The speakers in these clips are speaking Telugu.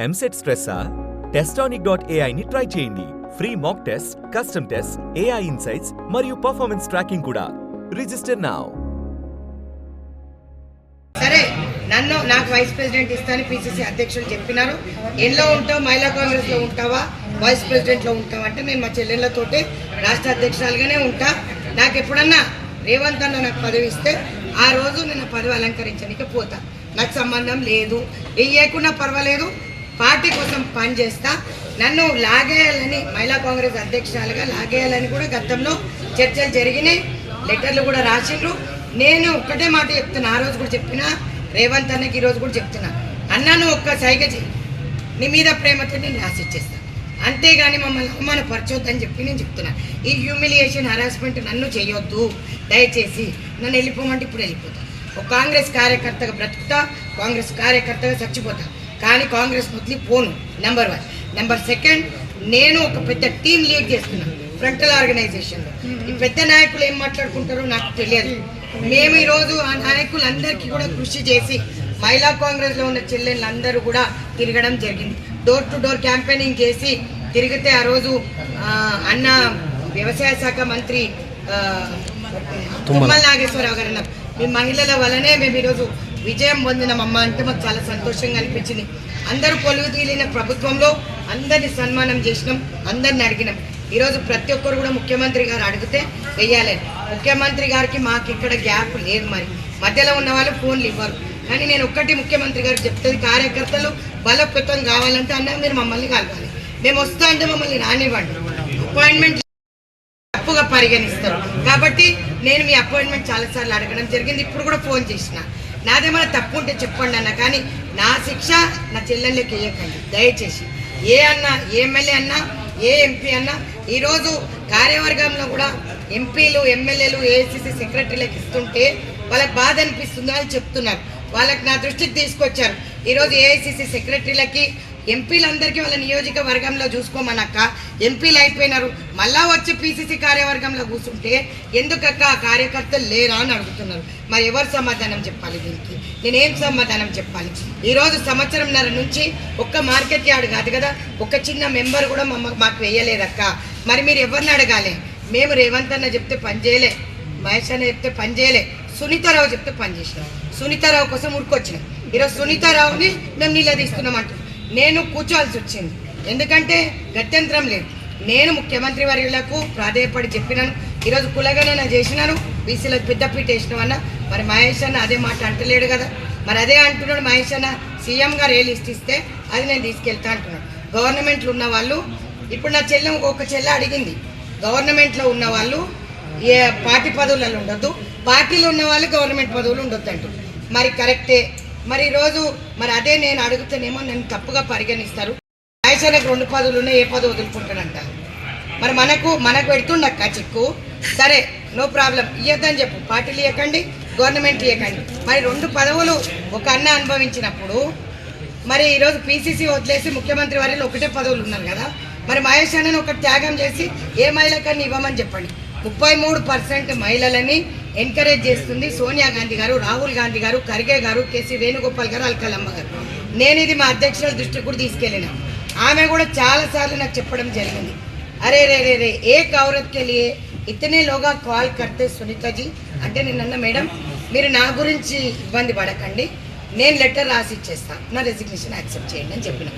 ఎంసెట్ స్ట్రెస్సా? టెస్టానిక్.ai ని ట్రై చేయండి. Free mock test, custom test, AI insights మరియు పర్ఫార్మెన్స్ ట్రాకింగ్ కూడా. Register now. సరే, నాకు వైస్ ప్రెసిడెంట్ ఇస్తాను పిసిసి అధ్యక్షులు చెప్పినారు. ఎల్లో ఉంటావు, మహిళా కాంగ్రెస్ లో ఉంటావా, వైస్ ప్రెసిడెంట్ లో ఉంటావా అంటే నేను మా చెల్లెళ్ళతోటే రాష్ట్ర అధ్యక్షురాలుగానే ఉంటా. నాకు ఎప్పుడన్నా రేవంత్ అన్న నాకు పదవి ఇస్తే ఆ రోజు నేను పదవి అలంకరించడానికి పోతా. నాకు సంబంధం లేదు, వేయకుండా పర్వాలేదు, పార్టీ కోసం పనిచేస్తా. నన్ను లాగేయాలని, మహిళా కాంగ్రెస్ అధ్యక్షురాలుగా లాగేయాలని కూడా గతంలో చర్చలు జరిగినాయి, లెటర్లు కూడా రాసిండ్రు. నేను ఒక్కటే మాట చెప్తున్నా, ఆ రోజు కూడా చెప్పినా, రేవంత్ అన్నకి ఈరోజు కూడా చెప్తున్నా, అన్నాను ఒక్క సైగ చెయ్యి, నీ మీద ప్రేమతో నేను రాసిచ్చేస్తాను, అంతేగాని మమ్మల్ని అవమానపరచొద్దని చెప్పి నేను చెప్తున్నా. ఈ హ్యూమిలియేషన్ హరాస్మెంట్ నన్ను చేయొద్దు దయచేసి. నన్ను వెళ్ళిపోమంటే ఇప్పుడు వెళ్ళిపోతా. ఒక కాంగ్రెస్ కార్యకర్తగా బ్రతుకుతా, కాంగ్రెస్ కార్యకర్తగా చచ్చిపోతా, కానీ కాంగ్రెస్ వదిలి పోను. నెంబర్ 1. నెంబర్ 2, నేను ఒక పెద్ద టీం లీడ్ చేస్తున్నాను ఫ్రంటల్ ఆర్గనైజేషన్లో. ఈ పెద్ద నాయకులు ఏం మాట్లాడుకుంటారో నాకు తెలియదు. మేము ఈరోజు ఆ నాయకులందరికీ కూడా కృషి చేసి మహిళా కాంగ్రెస్లో ఉన్న చెల్లెళ్ళందరూ కూడా తిరగడం జరిగింది. డోర్ టు డోర్ క్యాంపెయినింగ్ చేసి తిరిగితే ఆ రోజు అన్న వ్యవసాయ శాఖ మంత్రి తుమ్మల నాగేశ్వరరావు గారు అన్నారు, మీ మహిళల వల్లనే మేము ఈరోజు విజయం పొందినామమ్మ అంటే మాకు చాలా సంతోషంగా అనిపించింది. అందరూ కొలువు తీలిన ప్రభుత్వంలో అందరినీ సన్మానం చేసినాం, అందరిని అడిగినాం. ఈరోజు ప్రతి ఒక్కరు కూడా ముఖ్యమంత్రి గారు అడిగితే వెయ్యాలని. ముఖ్యమంత్రి గారికి మాకు ఇక్కడ గ్యాప్ లేదు, మరి మధ్యలో ఉన్న వాళ్ళు ఫోన్లు ఇవ్వరు. కానీ నేను ఒక్కటి ముఖ్యమంత్రి గారికి చెప్తుంది, కార్యకర్తలు బలోపేతం కావాలంటే అన్న మీరు మమ్మల్ని కలవాలి, మేము వస్తా అంటే మమ్మల్ని రానివ్వండి, అపాయింట్మెంట్ తప్పుగా పరిగణిస్తారు. కాబట్టి నేను మీ అపాయింట్మెంట్ చాలాసార్లు అడగడం జరిగింది, ఇప్పుడు కూడా ఫోన్ చేసిన. నాదేమైనా తప్పు ఉంటే చెప్పండి అన్న, కానీ నా శిక్ష నా చెల్లెళ్ళకి వేయకండి దయచేసి. ఏ అన్నా, ఏ ఎమ్మెల్యే అన్నా, ఏ ఎంపీ అన్నా ఈరోజు కార్యవర్గంలో కూడా ఎంపీలు, ఎమ్మెల్యేలు, ఏఐసిసి సెక్రటరీలకు ఇస్తుంటే వాళ్ళకి బాధ అనిపిస్తుందో అని చెప్తున్నారు. వాళ్ళకి నా దృష్టికి తీసుకొచ్చారు. ఈరోజు ఏఐసిసి సెక్రటరీలకి, ఎంపీలందరికీ వాళ్ళ నియోజకవర్గంలో చూసుకోమనక్క, ఎంపీలు అయిపోయినారు, మళ్ళా వచ్చి పిసిసి కార్యవర్గంలో కూర్చుంటే ఎందుకక్క ఆ కార్యకర్తలు లేరా అని అడుగుతున్నారు. మరి ఎవరు సమాధానం చెప్పాలి దీనికి? నేనేం సమాధానం చెప్పాలి? ఈరోజు సంవత్సరంన్నర నుంచి ఒక్క మార్కెట్ యార్డ్ కాదు కదా, ఒక చిన్న మెంబర్ కూడా మాకు వేయలేదక్క. మరి మీరు ఎవరిని అడగాలి? మేము రేవంత్ అన్న చెప్తే పని చేయలే, మహేష్ అన్న చెప్తే పని చేయలే, సునీతారావు చెప్తే పని చేసినాం. సునీతారావు కోసం ఉరికొచ్చినాం. ఈరోజు సునీతారావుని మేము నిలదీస్తున్నాం అంటాం. నేను కూర్చోవాల్సి వచ్చింది, ఎందుకంటే గత్యంతరం లేదు. నేను ముఖ్యమంత్రి వర్యులకు ప్రాధేయపడి చెప్పినాను, ఈరోజు కులగణన చేసినాను, బీసీలకు పెద్దపీట వేసినామన్నా. మరి మహేష్ అన్న అదే మాట అంటలేడు కదా, మరి అదే అంటున్నాడు మహేష్ అన్న. సీఎం గారు ఏ లిస్ట్ ఇస్తే అది నేను తీసుకెళ్తా అంటున్నాడు. గవర్నమెంట్లో ఉన్న వాళ్ళు, ఇప్పుడు నా చెల్లె ఒక చెల్లె అడిగింది, గవర్నమెంట్లో ఉన్న వాళ్ళు ఏ పార్టీ పదవులలో ఉండొద్దు, పార్టీలో ఉన్న వాళ్ళు గవర్నమెంట్ పదవులు ఉండొద్దు అంటూ. మరి కరెక్టే. మరి ఈరోజు మరి అదే నేను అడుగుతానేమో నన్ను తప్పుగా పరిగణిస్తారు. మహేశ్వరకు 2 పదవులు ఉన్నాయి, ఏ పదవి వదులుకుంటానంట. మరి మనకు పెడుతుండక్క చిక్కు. సరే, నో ప్రాబ్లం, ఇవ్వద్దని చెప్పు, పార్టీలు ఇవ్వకండి, గవర్నమెంట్ ఇవ్వకండి. మరి 2 పదవులు ఒక అన్న అనుభవించినప్పుడు మరి ఈరోజు పిసిసి వదిలేసి ముఖ్యమంత్రి వారిలో ఒకటే పదవులు ఉన్నారు కదా, మరి మహేష్ అన్నని ఒక త్యాగం చేసి ఏ మహిళకన్నా ఇవ్వమని చెప్పండి. 33% మహిళలని ఎంకరేజ్ చేస్తుంది సోనియా గాంధీ గారు, రాహుల్ గాంధీ గారు, ఖర్గే గారు, కేసీ వేణుగోపాల్ గారు, అల్కలమ్మ గారు. నేను ఇది మా అధ్యక్షుల దృష్టికి కూడా తీసుకెళ్ళిన. ఆమె కూడా చాలాసార్లు నాకు చెప్పడం జరిగింది, అరే రే రే రే ఏక్ औरत के लिए इतने लोग కాల్ करते సునీతాజీ అంటే నేనన్నా, మేడం మీరు నా గురించి ఇబ్బంది పడకండి, నేను లెటర్ రాసి ఇచ్చేస్తాను, నా రెసిగ్నేషన్ యాక్సెప్ట్ చేయండి అని చెప్పిన.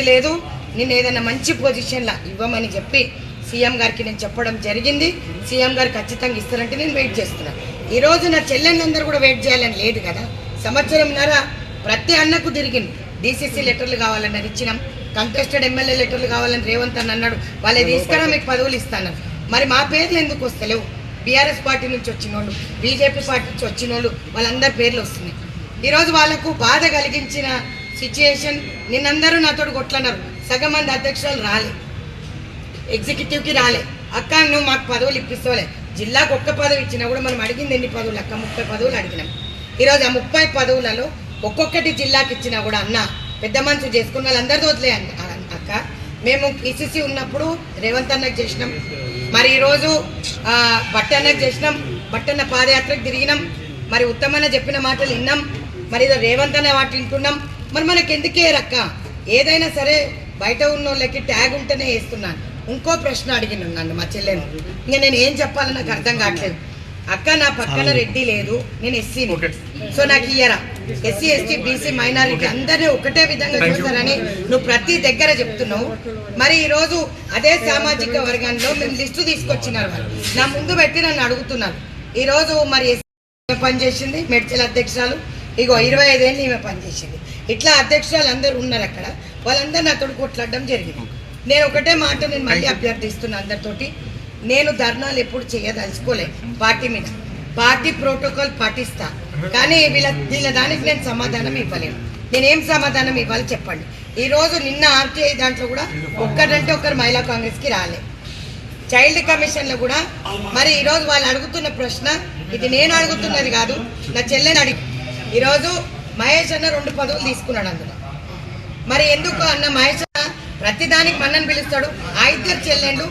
లేదు నేను ఏదైనా మంచి పొజిషన్లో ఇవ్వమని చెప్పి సీఎం గారికి నేను చెప్పడం జరిగింది. సీఎం గారు ఖచ్చితంగా ఇస్తారంటే నేను వెయిట్ చేస్తున్నాను. ఈరోజు నా చెల్లెళ్ళందరూ కూడా వెయిట్ చేయాలని లేదు కదా. సంవత్సరంన్నర ప్రతి అన్నకు తిరిగింది. డీసీసీ లెటర్లు కావాలని ఇచ్చినాం, కంటెస్టెడ్ ఎమ్మెల్యే లెటర్లు కావాలని రేవంత్ అని అన్నాడు, వాళ్ళే తీసుకురా మీకు పదవులు ఇస్తాను. మరి మా పేర్లు ఎందుకు వస్తలేవు? బీఆర్ఎస్ పార్టీ నుంచి వచ్చిన వాళ్ళు, బీజేపీ పార్టీ నుంచి వచ్చిన వాళ్ళు, వాళ్ళందరి పేర్లు వస్తున్నాయి. ఈరోజు వాళ్ళకు బాధ కలిగించిన సిచ్యుయేషన్. నిన్నందరూ నాతో కొట్లన్నారు, సగం మంది అధ్యక్షులు రాలే, ఎగ్జిక్యూటివ్కి రాలే. అక్క నువ్వు మాకు పదవులు ఇప్పిస్తావులే, జిల్లాకు ఒక్క పదవి ఇచ్చినా కూడా మనం అడిగింది ఎన్ని పదవులు అక్క? 30 పదవులు అడిగినాం. ఈరోజు ఆ 30 పదవులలో ఒక్కొక్కటి జిల్లాకి ఇచ్చినా కూడా అన్న పెద్ద మనసు చేసుకున్న వాళ్ళందరితో వదిలే అక్క. మేము పిసిసి ఉన్నప్పుడు రేవంత్ అన్నకు చేసినాం, మరి ఈరోజు బట్టన్నకు చేసినాం, బట్టన్న పాదయాత్రకు తిరిగినాం, మరి ఉత్తమన్న చెప్పిన మాటలు విన్నాం, మరి రేవంత్ అన్న వాటి వింటున్నాం. మరి మనకి ఎందుకే రక్క ఏదైనా సరే బయట ఉన్న వాళ్ళకి ట్యాగ్ ఉంటేనే వేస్తున్నాను. ఇంకో ప్రశ్న అడిగిన నన్ను మా చెల్లెను, ఇంకా నేను ఏం చెప్పాలో నాకు అర్థం కావట్లేదు. అక్క నా పక్కన రెడ్డి లేదు, నేను ఎస్సీని, సో నాకు ఇయ్యరా, ఎస్సీ ఎస్టీ బీసీ మైనారిటీ అందరినీ ఒకటే విధంగా చూస్తారని నువ్వు ప్రతి దగ్గర చెప్తున్నావు. మరి ఈరోజు అదే సామాజిక వర్గంలో మేము లిస్టు తీసుకొచ్చినారు, వాళ్ళు నా ముందు పెట్టి నన్ను అడుగుతున్నారు. ఈరోజు మరి ఎస్సీ పనిచేసింది మెడ్చల్ అధ్యక్షురాలు, ఇగో 25 ఏళ్ళు ఈమె పనిచేసింది. ఇట్లా అధ్యక్షురాలు అందరూ ఉన్నారు అక్కడ, వాళ్ళందరూ నాతో కొట్లాడడం జరిగింది. నేను ఒకటే మాట నేను మళ్ళీ అభ్యర్థిస్తున్నా అందరితోటి, నేను ధర్నాలు ఎప్పుడు చేయదలుచుకోలేదు పార్టీ మీద, పార్టీ ప్రోటోకాల్ పాటిస్తా, కానీ వీళ్ళ దానికి నేను సమాధానం ఇవ్వలేను. నేనేం సమాధానం ఇవ్వాలి చెప్పండి. ఈరోజు నిన్న ఆర్టీఐ దాంట్లో కూడా ఒక్కరంటే ఒకరు మహిళా కాంగ్రెస్కి రాలే. చైల్డ్ కమిషన్లో కూడా మరి ఈరోజు వాళ్ళు అడుగుతున్న ప్రశ్న ఇది నేను అడుగుతున్నది కాదు, నా చెల్లెని అడిగి ఈరోజు మహేష్ అన్న 2 పదవులు తీసుకున్నాడు అందులో. మరి ఎందుకు అన్న మహేష్ అన్న ప్రతిదానికి మన్నని పిలుస్తాడు, ఆ ఇద్దరు చెల్లెళ్ళు